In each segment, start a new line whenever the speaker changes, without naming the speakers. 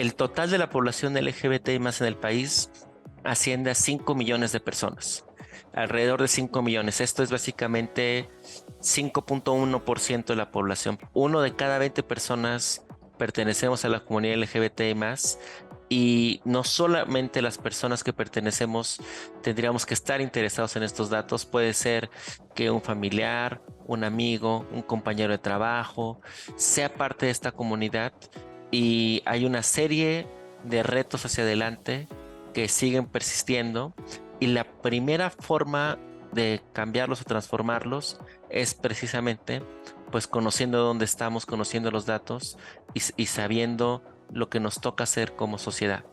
El total de la población LGBTI más en el país asciende a 5 millones de personas, alrededor de 5 millones. Esto es básicamente 5.1% de la población. Uno de cada 20 personas pertenecemos a la comunidad LGBTI más. Y no solamente las personas que pertenecemos tendríamos que estar interesados en estos datos, puede ser que un familiar, un amigo, un compañero de trabajo sea parte de esta comunidad y hay una serie de retos hacia adelante que siguen persistiendo y la primera forma de cambiarlos o transformarlos es precisamente pues conociendo dónde estamos, conociendo los datos y sabiendo lo que nos toca hacer como sociedad.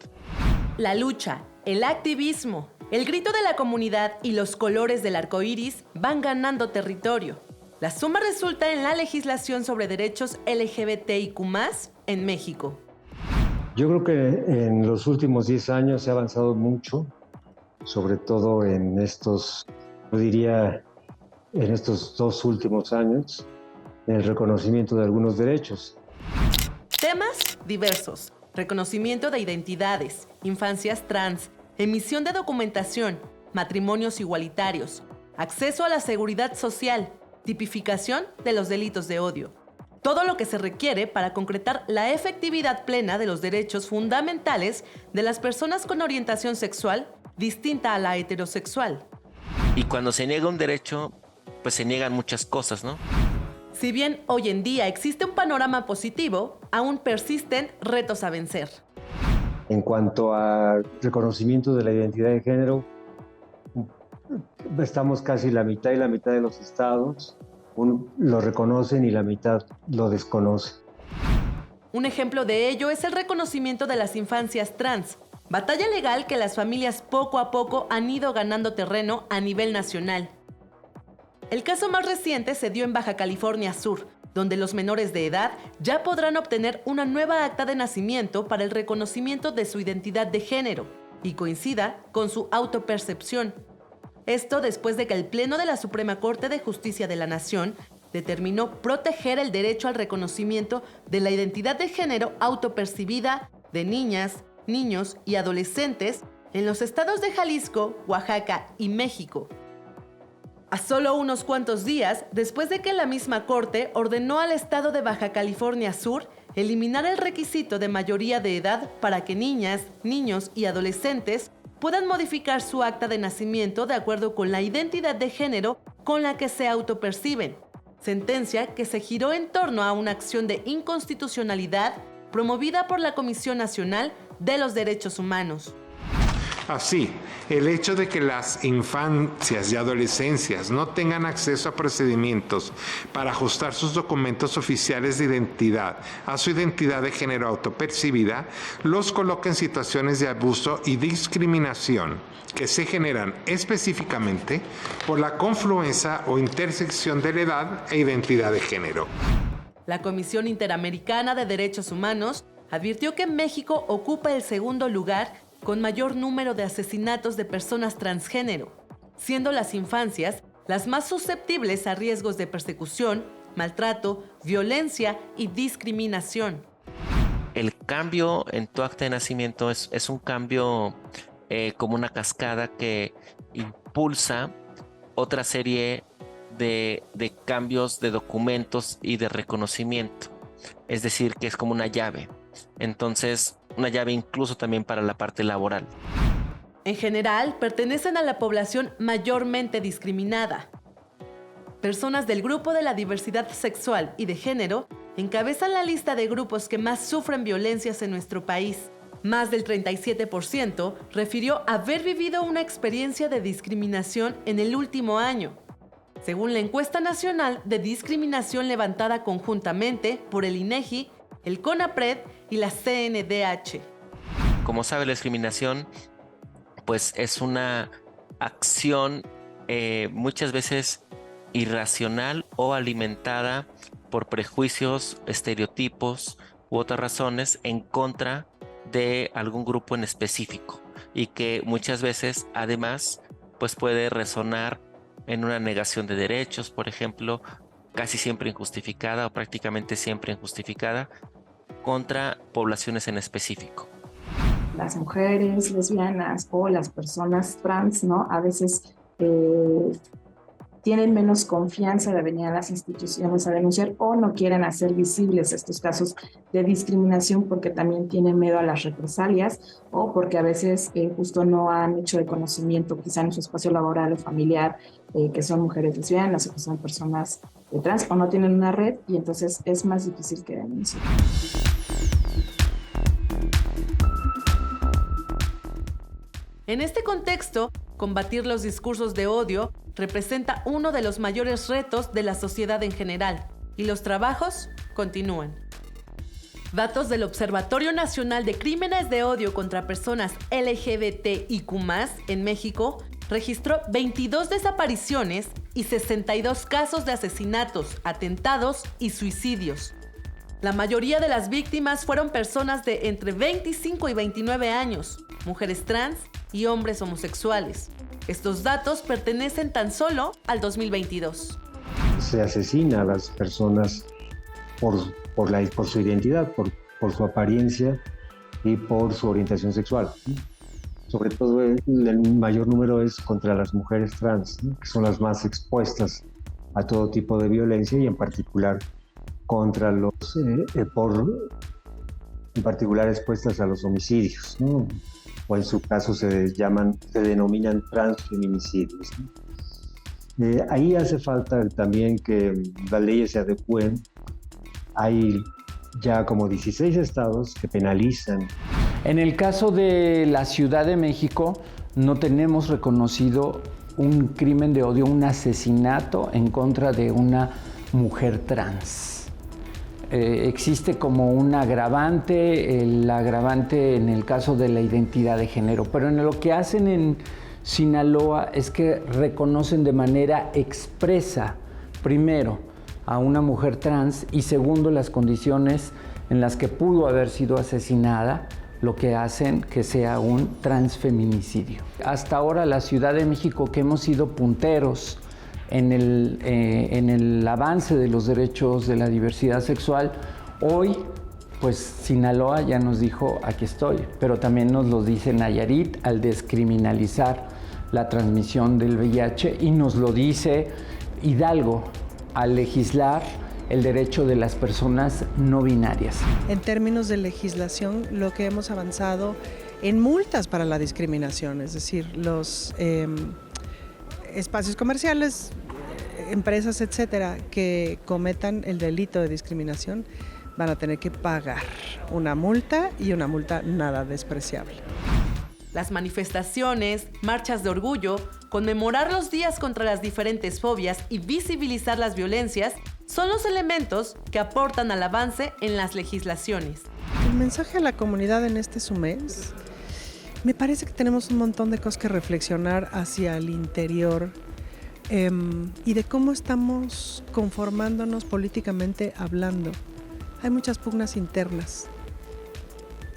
La lucha, el activismo, el grito de la comunidad y los colores del arco iris van ganando territorio. La suma resulta en la legislación sobre derechos LGBTIQ+ en México.
Yo creo que en los últimos 10 años se ha avanzado mucho, sobre todo en estos, yo diría, en estos 2 últimos años, en el reconocimiento de algunos derechos.
Temas diversos: reconocimiento de identidades, infancias trans, emisión de documentación, matrimonios igualitarios, acceso a la seguridad social, tipificación de los delitos de odio. Todo lo que se requiere para concretar la efectividad plena de los derechos fundamentales de las personas con orientación sexual distinta a la heterosexual.
Y cuando se niega un derecho, pues se niegan muchas cosas, ¿no?
Si bien hoy en día existe un panorama positivo, aún persisten retos a vencer.
En cuanto a reconocimiento de la identidad de género, estamos casi la mitad y la mitad de los estados lo reconocen y la mitad lo desconocen.
Un ejemplo de ello es el reconocimiento de las infancias trans, batalla legal que las familias poco a poco han ido ganando terreno a nivel nacional. El caso más reciente se dio en Baja California Sur, donde los menores de edad ya podrán obtener una nueva acta de nacimiento para el reconocimiento de su identidad de género y coincida con su autopercepción. Esto después de que el Pleno de la Suprema Corte de Justicia de la Nación determinó proteger el derecho al reconocimiento de la identidad de género autopercibida de niñas, niños y adolescentes en los estados de Jalisco, Oaxaca y México. A solo unos cuantos días después de que la misma Corte ordenó al estado de Baja California Sur eliminar el requisito de mayoría de edad para que niñas, niños y adolescentes puedan modificar su acta de nacimiento de acuerdo con la identidad de género con la que se autoperciben. Sentencia que se giró en torno a una acción de inconstitucionalidad promovida por la Comisión Nacional de los Derechos Humanos.
Así, el hecho de que las infancias y adolescencias no tengan acceso a procedimientos para ajustar sus documentos oficiales de identidad a su identidad de género autopercibida, los coloca en situaciones de abuso y discriminación que se generan específicamente por la confluencia o intersección de la edad e identidad de género.
La Comisión Interamericana de Derechos Humanos advirtió que México ocupa el segundo lugar con mayor número de asesinatos de personas transgénero, siendo las infancias las más susceptibles a riesgos de persecución, maltrato, violencia y discriminación.
El cambio en tu acta de nacimiento es un cambio como una cascada que impulsa otra serie de cambios de documentos y de reconocimiento. Es decir, que es como una llave. Entonces, una llave incluso también para la parte laboral.
En general, pertenecen a la población mayormente discriminada. Personas del grupo de la diversidad sexual y de género encabezan la lista de grupos que más sufren violencias en nuestro país. Más del 37% refirió haber vivido una experiencia de discriminación en el último año, según la encuesta nacional de discriminación levantada conjuntamente por el INEGI, el CONAPRED y la CNDH.
Como sabe, la discriminación pues es una acción muchas veces irracional o alimentada por prejuicios, estereotipos u otras razones en contra de algún grupo en específico y que muchas veces además pues puede resonar en una negación de derechos, por ejemplo, casi siempre injustificada o prácticamente siempre injustificada, contra poblaciones en específico?
Las mujeres lesbianas o las personas trans, ¿no? A veces tienen menos confianza de venir a las instituciones a denunciar o no quieren hacer visibles estos casos de discriminación porque también tienen miedo a las represalias o porque a veces justo no han hecho el conocimiento quizá en su espacio laboral o familiar que son mujeres lesbianas o que son personas trans o no tienen una red y entonces es más difícil que denuncien.
En este contexto, combatir los discursos de odio representa uno de los mayores retos de la sociedad en general, y los trabajos continúan. Datos del Observatorio Nacional de Crímenes de Odio contra Personas LGBTIQ+, en México, registró 22 desapariciones y 62 casos de asesinatos, atentados y suicidios. La mayoría de las víctimas fueron personas de entre 25 y 29 años, mujeres trans y hombres homosexuales. Estos datos pertenecen tan solo al 2022.
Se asesina a las personas por su identidad, por su apariencia y por su orientación sexual. Sobre todo el mayor número es contra las mujeres trans, que son las más expuestas a todo tipo de violencia y en particular contra en particular expuestas a los homicidios, ¿no? O en su caso se denominan transfeminicidios, ¿no? Ahí hace falta también que las leyes se adecúen. Hay ya como 16 estados que penalizan.
En el caso de la Ciudad de México, no tenemos reconocido un crimen de odio, un asesinato en contra de una mujer trans. Existe como un agravante, el agravante en el caso de la identidad de género, pero en lo que hacen en Sinaloa es que reconocen de manera expresa, primero, a una mujer trans y segundo, las condiciones en las que pudo haber sido asesinada, lo que hacen que sea un transfeminicidio. Hasta ahora la Ciudad de México, que hemos sido punteros en el avance de los derechos de la diversidad sexual, hoy pues Sinaloa ya nos dijo aquí estoy, pero también nos lo dice Nayarit al descriminalizar la transmisión del VIH y nos lo dice Hidalgo al legislar el derecho de las personas no binarias.
En términos de legislación, lo que hemos avanzado en multas para la discriminación, es decir, los espacios comerciales, empresas, etcétera, que cometan el delito de discriminación van a tener que pagar una multa y una multa nada despreciable.
Las manifestaciones, marchas de orgullo, conmemorar los días contra las diferentes fobias y visibilizar las violencias son los elementos que aportan al avance en las legislaciones.
El mensaje a la comunidad en este su mes, me parece que tenemos un montón de cosas que reflexionar hacia el interior y de cómo estamos conformándonos políticamente hablando. Hay muchas pugnas internas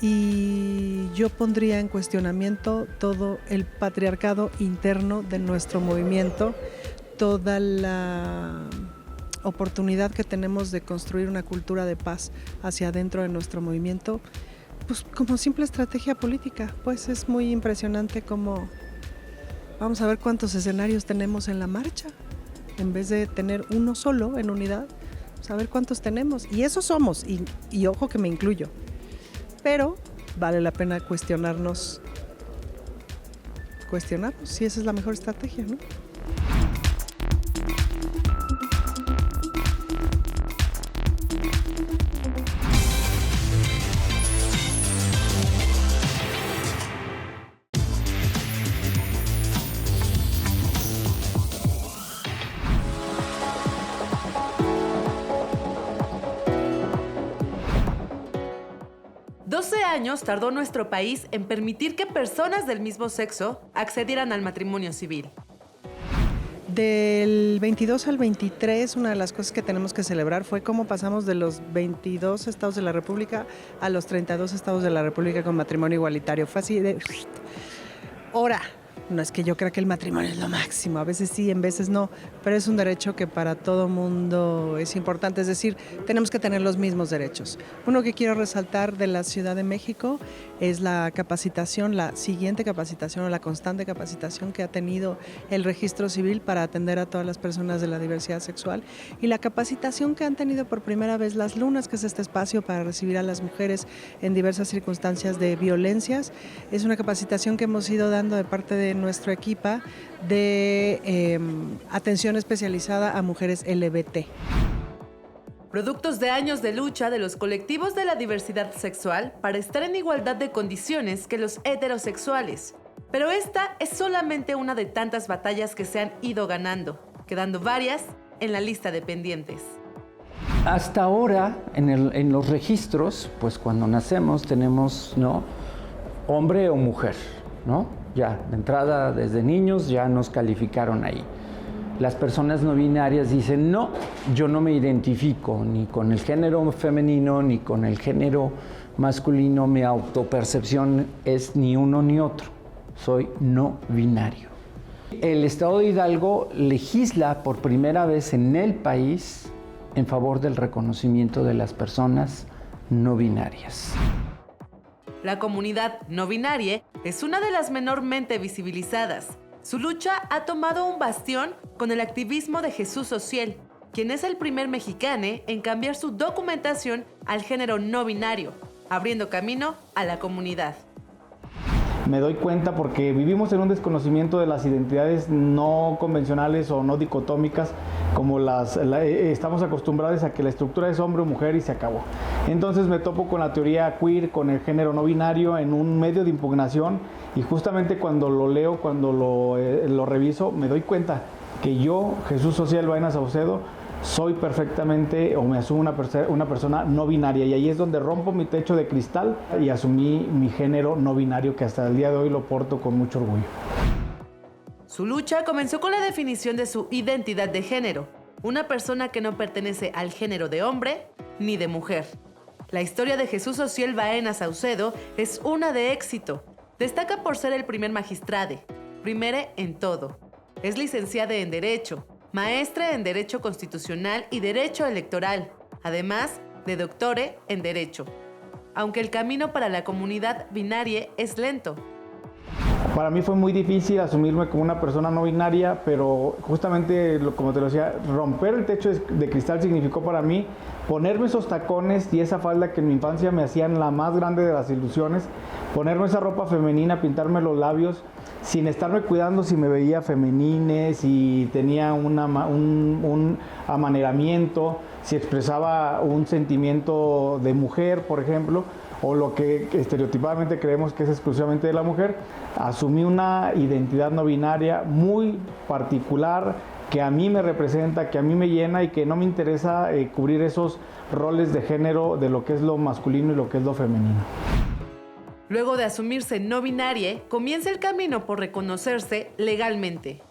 y yo pondría en cuestionamiento todo el patriarcado interno de nuestro movimiento, toda la oportunidad que tenemos de construir una cultura de paz hacia adentro de nuestro movimiento, pues como simple estrategia política. Pues es muy impresionante cómo vamos a ver cuántos escenarios tenemos en la marcha, en vez de tener uno solo en unidad, a ver cuántos tenemos, y eso somos, y ojo que me incluyo, pero vale la pena cuestionarnos si esa es la mejor estrategia, ¿no?
Años tardó nuestro país en permitir que personas del mismo sexo accedieran al matrimonio civil.
Del 22 al 23, una de las cosas que tenemos que celebrar fue cómo pasamos de los 22 estados de la República a los 32 estados de la República con matrimonio igualitario. Fue así de... Ahora, No es que yo crea que el matrimonio es lo máximo, a veces sí, en veces no, pero es un derecho que para todo mundo es importante, es decir, tenemos que tener los mismos derechos. Uno que quiero resaltar de la Ciudad de México es la capacitación, la siguiente capacitación o la constante capacitación que ha tenido el registro civil para atender a todas las personas de la diversidad sexual y la capacitación que han tenido por primera vez las lunas, que es este espacio para recibir a las mujeres en diversas circunstancias de violencias. Es una capacitación que hemos ido dando de parte de nuestro equipo de atención especializada a mujeres LGBT.
Productos de años de lucha de los colectivos de la diversidad sexual para estar en igualdad de condiciones que los heterosexuales. Pero esta es solamente una de tantas batallas que se han ido ganando, quedando varias en la lista de pendientes.
Hasta ahora, en los registros, pues cuando nacemos tenemos, ¿no?, hombre o mujer, ¿no? Ya, de entrada, desde niños ya nos calificaron ahí. Las personas no binarias dicen, no, yo no me identifico ni con el género femenino ni con el género masculino, mi autopercepción es ni uno ni otro, soy no binario. El Estado de Hidalgo legisla por primera vez en el país en favor del reconocimiento de las personas no binarias.
La comunidad no binaria es una de las menormente visibilizadas. Su lucha ha tomado un bastión con el activismo de Jesús Ociel, quien es el primer mexicano en cambiar su documentación al género no binario, abriendo camino a la comunidad.
Me doy cuenta porque vivimos en un desconocimiento de las identidades no convencionales o no dicotómicas, como estamos acostumbrados a que la estructura es hombre o mujer y se acabó. Entonces me topo con la teoría queer, con el género no binario en un medio de impugnación, y justamente cuando lo leo, cuando lo reviso, me doy cuenta que yo, Jesús Ociel Baena Saucedo, soy perfectamente o me asumo una persona no binaria, y ahí es donde rompo mi techo de cristal y asumí mi género no binario, que hasta el día de hoy lo porto con mucho orgullo.
Su lucha comenzó con la definición de su identidad de género, una persona que no pertenece al género de hombre ni de mujer. La historia de Jesús Ociel Baena Saucedo es una de éxito. Destaca por ser el primer magistrade, primere en todo. Es licenciada en Derecho, maestra en Derecho Constitucional y Derecho Electoral, además de doctore en Derecho. Aunque el camino para la comunidad binaria es lento.
Para mí fue muy difícil asumirme como una persona no binaria, pero justamente, como te lo decía, romper el techo de cristal significó para mí ponerme esos tacones y esa falda que en mi infancia me hacían la más grande de las ilusiones, ponerme esa ropa femenina, pintarme los labios, sin estarme cuidando si me veía femenina, si tenía un amaneramiento, si expresaba un sentimiento de mujer, por ejemplo, o lo que estereotipadamente creemos que es exclusivamente de la mujer. Asumí una identidad no binaria muy particular, que a mí me representa, que a mí me llena y que no me interesa cubrir esos roles de género de lo que es lo masculino y lo que es lo femenino.
Luego de asumirse no binaria, comienza el camino por reconocerse legalmente.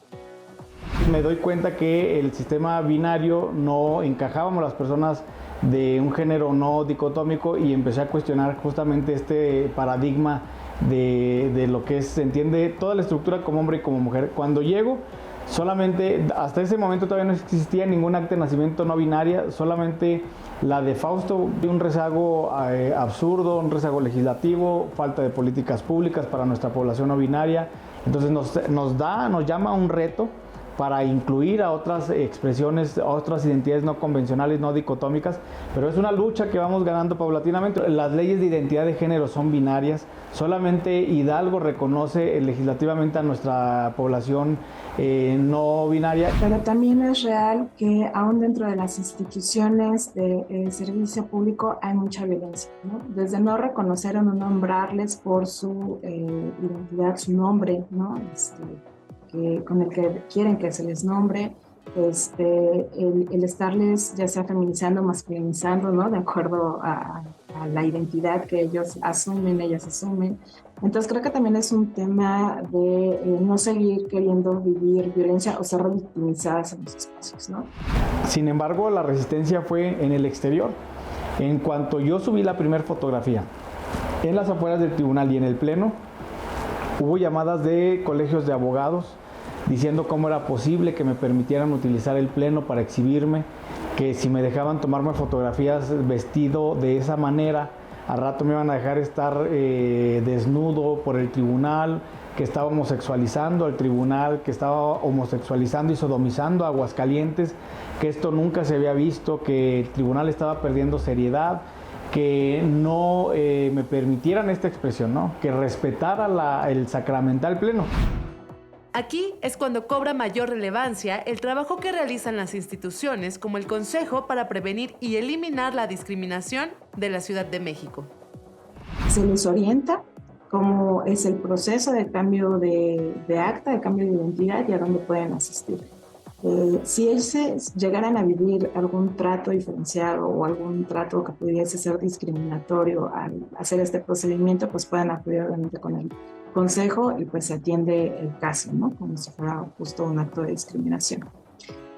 Me doy cuenta que el sistema binario no encajábamos las personas de un género no dicotómico, y empecé a cuestionar justamente este paradigma de lo que se entiende toda la estructura como hombre y como mujer. Cuando llego, solamente, hasta ese momento todavía no existía ningún acta de nacimiento no binaria, solamente la de Fausto, un rezago absurdo, un rezago legislativo, falta de políticas públicas para nuestra población no binaria. Entonces nos llama a un reto para incluir a otras expresiones, a otras identidades no convencionales, no dicotómicas, pero es una lucha que vamos ganando paulatinamente. Las leyes de identidad de género son binarias, solamente Hidalgo reconoce legislativamente a nuestra población no binaria.
Pero también es real que aún dentro de las instituciones de servicio público hay mucha violencia, ¿no? Desde no reconocer o no nombrarles por su identidad, su nombre, ¿no? Con el que quieren que se les nombre, el estarles ya sea feminizando o masculinizando, ¿no? De acuerdo a la identidad que ellos asumen, ellas asumen. Entonces creo que también es un tema de no seguir queriendo vivir violencia o ser revictimizadas en los espacios, ¿no?
Sin embargo, la resistencia fue en el exterior. En cuanto yo subí la primera fotografía en las afueras del tribunal y en el pleno, Hubo llamadas de colegios de abogados diciendo cómo era posible que me permitieran utilizar el pleno para exhibirme, que si me dejaban tomarme fotografías vestido de esa manera, al rato me iban a dejar estar desnudo por el tribunal, que estaba homosexualizando al tribunal, que estaba homosexualizando y sodomizando a Aguascalientes, que esto nunca se había visto, que el tribunal estaba perdiendo seriedad, que no me permitieran esta expresión, ¿no? Que respetara el sacramental pleno.
Aquí es cuando cobra mayor relevancia el trabajo que realizan las instituciones como el Consejo para Prevenir y Eliminar la Discriminación de la Ciudad de México.
Se les orienta cómo es el proceso de cambio de acta, de cambio de identidad y a dónde pueden asistir. Si ellos llegaran a vivir algún trato diferenciado o algún trato que pudiese ser discriminatorio al hacer este procedimiento, pues pueden acudir obviamente con el consejo y pues se atiende el caso, ¿no? Como si fuera justo un acto de discriminación.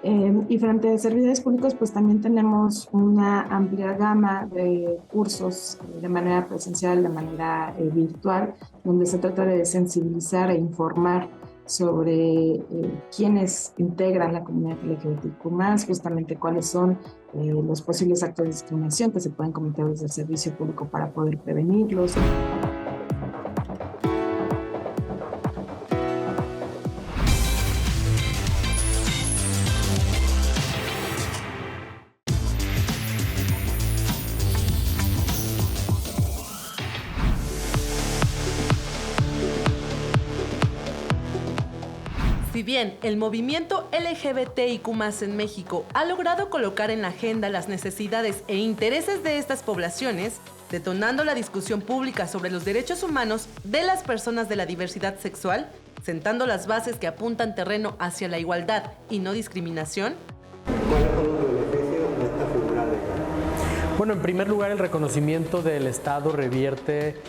Y frente a servidores públicos, pues también tenemos una amplia gama de cursos de manera presencial, de manera virtual, donde se trata de sensibilizar e informar sobre quiénes integran la comunidad LGBTQ+, justamente cuáles son los posibles actos de discriminación que se pueden cometer desde el servicio público para poder prevenirlos.
Si bien el movimiento LGBTIQ+ en México ha logrado colocar en la agenda las necesidades e intereses de estas poblaciones, detonando la discusión pública sobre los derechos humanos de las personas de la diversidad sexual, sentando las bases que apuntan terreno hacia la igualdad y no discriminación.
¿Cuál es el beneficio de esta figura legal?
Bueno, en primer lugar, el reconocimiento del Estado revierte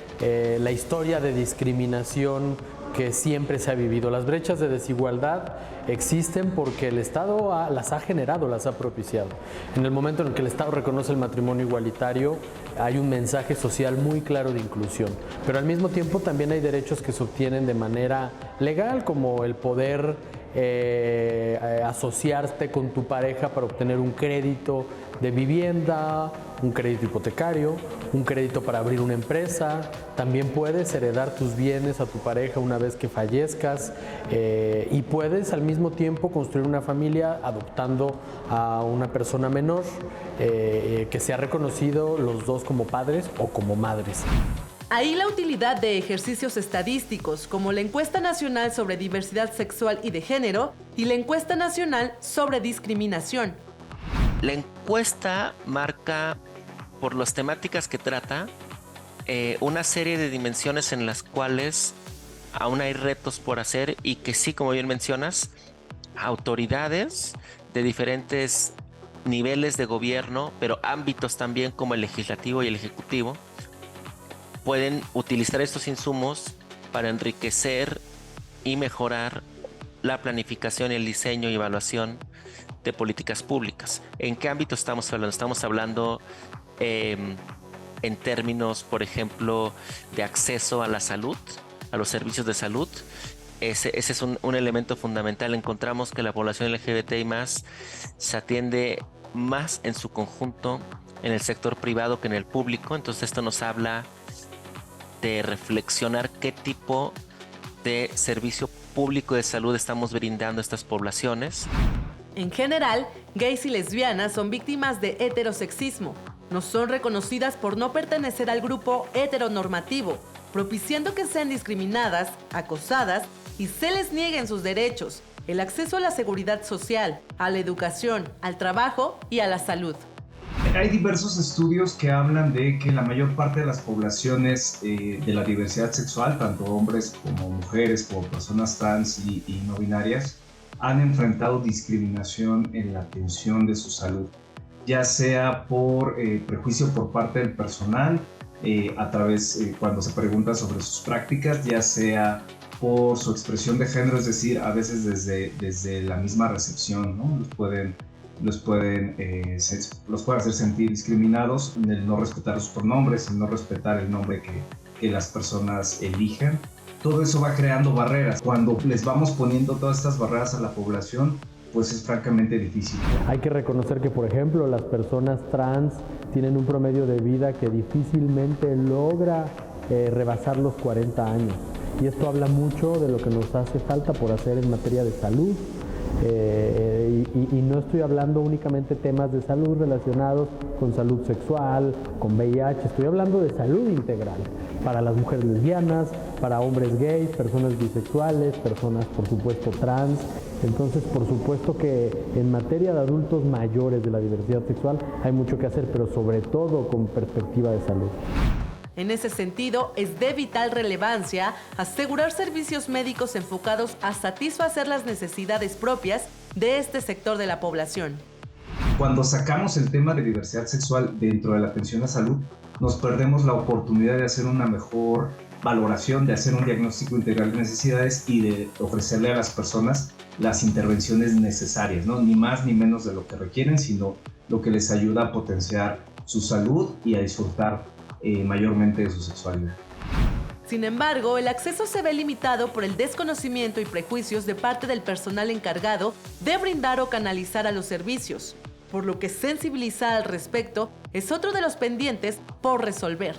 la historia de discriminación que siempre se ha vivido. Las brechas de desigualdad existen porque el Estado las ha generado, las ha propiciado. En el momento en el que el Estado reconoce el matrimonio igualitario, hay un mensaje social muy claro de inclusión. Pero al mismo tiempo también hay derechos que se obtienen de manera legal, como el poder asociarte con tu pareja para obtener un crédito de vivienda, un crédito hipotecario, un crédito para abrir una empresa. También puedes heredar tus bienes a tu pareja una vez que fallezcas y puedes al mismo tiempo construir una familia adoptando a una persona menor que sea reconocido los dos como padres o como madres.
Ahí la utilidad de ejercicios estadísticos como la Encuesta Nacional sobre Diversidad Sexual y de Género y la Encuesta Nacional sobre Discriminación.
La encuesta marca, por las temáticas que trata, una serie de dimensiones en las cuales aún hay retos por hacer y que sí, como bien mencionas, autoridades de diferentes niveles de gobierno, pero ámbitos también como el legislativo y el ejecutivo, pueden utilizar estos insumos para enriquecer y mejorar la planificación, el diseño y evaluación de políticas públicas. ¿En qué ámbito estamos hablando? Estamos hablando en términos, por ejemplo, de acceso a la salud, a los servicios de salud. Ese es un elemento fundamental. Encontramos que la población LGBTI+ se atiende más en su conjunto en el sector privado que en el público. Entonces esto nos habla de reflexionar qué tipo de servicio público de salud estamos brindando a estas poblaciones.
En general, gays y lesbianas son víctimas de heterosexismo. No son reconocidas por no pertenecer al grupo heteronormativo, propiciando que sean discriminadas, acosadas y se les nieguen sus derechos, el acceso a la seguridad social, a la educación, al trabajo y a la salud.
Hay diversos estudios que hablan de que la mayor parte de las poblaciones de la diversidad sexual, tanto hombres como mujeres, como personas trans y no binarias, han enfrentado discriminación en la atención de su salud, ya sea por prejuicio por parte del personal, a través cuando se pregunta sobre sus prácticas, ya sea por su expresión de género, es decir, a veces desde la misma recepción, ¿no? Los pueden hacer sentir discriminados, el no respetar los pronombres, el no respetar el nombre que las personas eligen. todo eso va creando barreras. Cuando les vamos poniendo todas estas barreras a la población, pues es francamente difícil.
Hay que reconocer que, por ejemplo, las personas trans tienen un promedio de vida que difícilmente logra rebasar los 40 años. Y esto habla mucho de lo que nos hace falta por hacer en materia de salud. Y no estoy hablando únicamente de temas de salud relacionados con salud sexual, con VIH, estoy hablando de salud integral para las mujeres lesbianas, para hombres gays, personas bisexuales, personas por supuesto trans. Entonces, por supuesto que en materia de adultos mayores de la diversidad sexual hay mucho que hacer, pero sobre todo con perspectiva de salud.
En ese sentido, es de vital relevancia asegurar servicios médicos enfocados a satisfacer las necesidades propias de este sector de la población.
Cuando sacamos el tema de diversidad sexual dentro de la atención a salud, nos perdemos la oportunidad de hacer una mejor valoración, de hacer un diagnóstico integral de necesidades y de ofrecerle a las personas las intervenciones necesarias, ¿no? Ni más ni menos de lo que requieren, sino lo que les ayuda a potenciar su salud y a disfrutar mayormente de su sexualidad.
Sin embargo, el acceso se ve limitado por el desconocimiento y prejuicios de parte del personal encargado de brindar o canalizar a los servicios, por lo que sensibilizar al respecto es otro de los pendientes por resolver.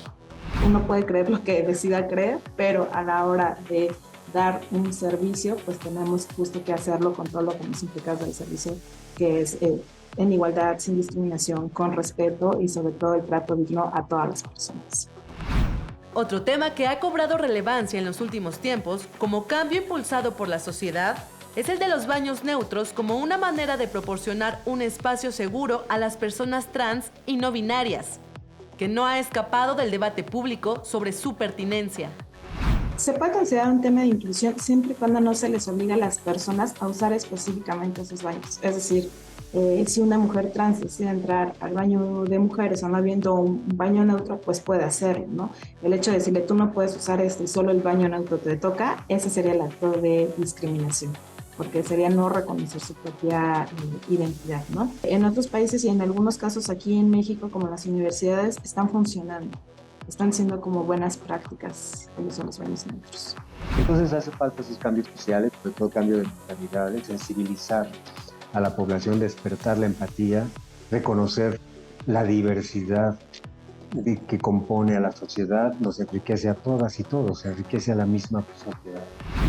Uno puede creer lo que decida creer, pero a la hora de dar un servicio, pues tenemos justo que hacerlo con todo lo que nos implica del servicio, que es en igualdad, sin discriminación, con respeto y sobre todo el trato digno a todas las personas.
Otro tema que ha cobrado relevancia en los últimos tiempos, como cambio impulsado por la sociedad, es el de los baños neutros como una manera de proporcionar un espacio seguro a las personas trans y no binarias, que no ha escapado del debate público sobre su pertinencia.
Se puede considerar un tema de inclusión siempre y cuando no se les obliga a las personas a usar específicamente esos baños. Es decir, si una mujer trans decide entrar al baño de mujeres o no viendo un baño neutro, pues puede hacerlo, ¿no? El hecho de decirle tú no puedes usar solo el baño neutro te toca, ese sería el acto de discriminación, porque sería no reconocer su propia identidad, ¿no? En otros países y en algunos casos aquí en México, como las universidades, están funcionando. Están siendo como buenas prácticas el uso de los baños neutros.
Entonces hace falta esos cambios sociales, sobre todo cambio de mentalidades, sensibilizar a la población, despertar la empatía, reconocer la diversidad que compone a la sociedad, nos enriquece a todas y todos, enriquece a la misma sociedad.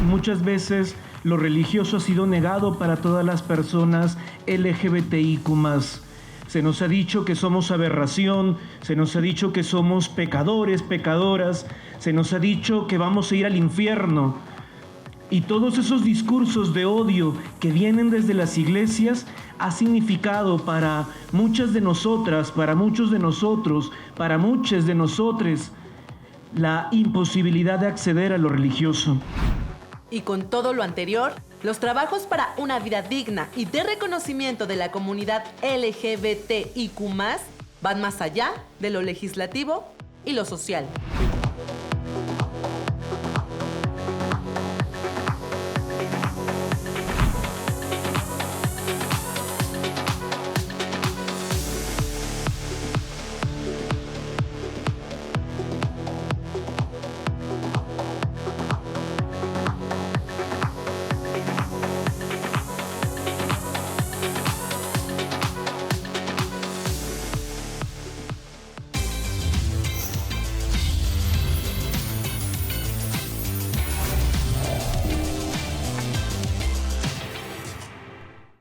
Muchas veces lo religioso ha sido negado para todas las personas LGBTIQ+. Se nos ha dicho que somos aberración, se nos ha dicho que somos pecadores, pecadoras, se nos ha dicho que vamos a ir al infierno. Y todos esos discursos de odio que vienen desde las iglesias ha significado para muchas de nosotras, para muchos de nosotros, para muchas de nosotres, la imposibilidad de acceder a lo religioso.
Y con todo lo anterior, los trabajos para una vida digna y de reconocimiento de la comunidad LGBTIQ+, van más allá de lo legislativo y lo social.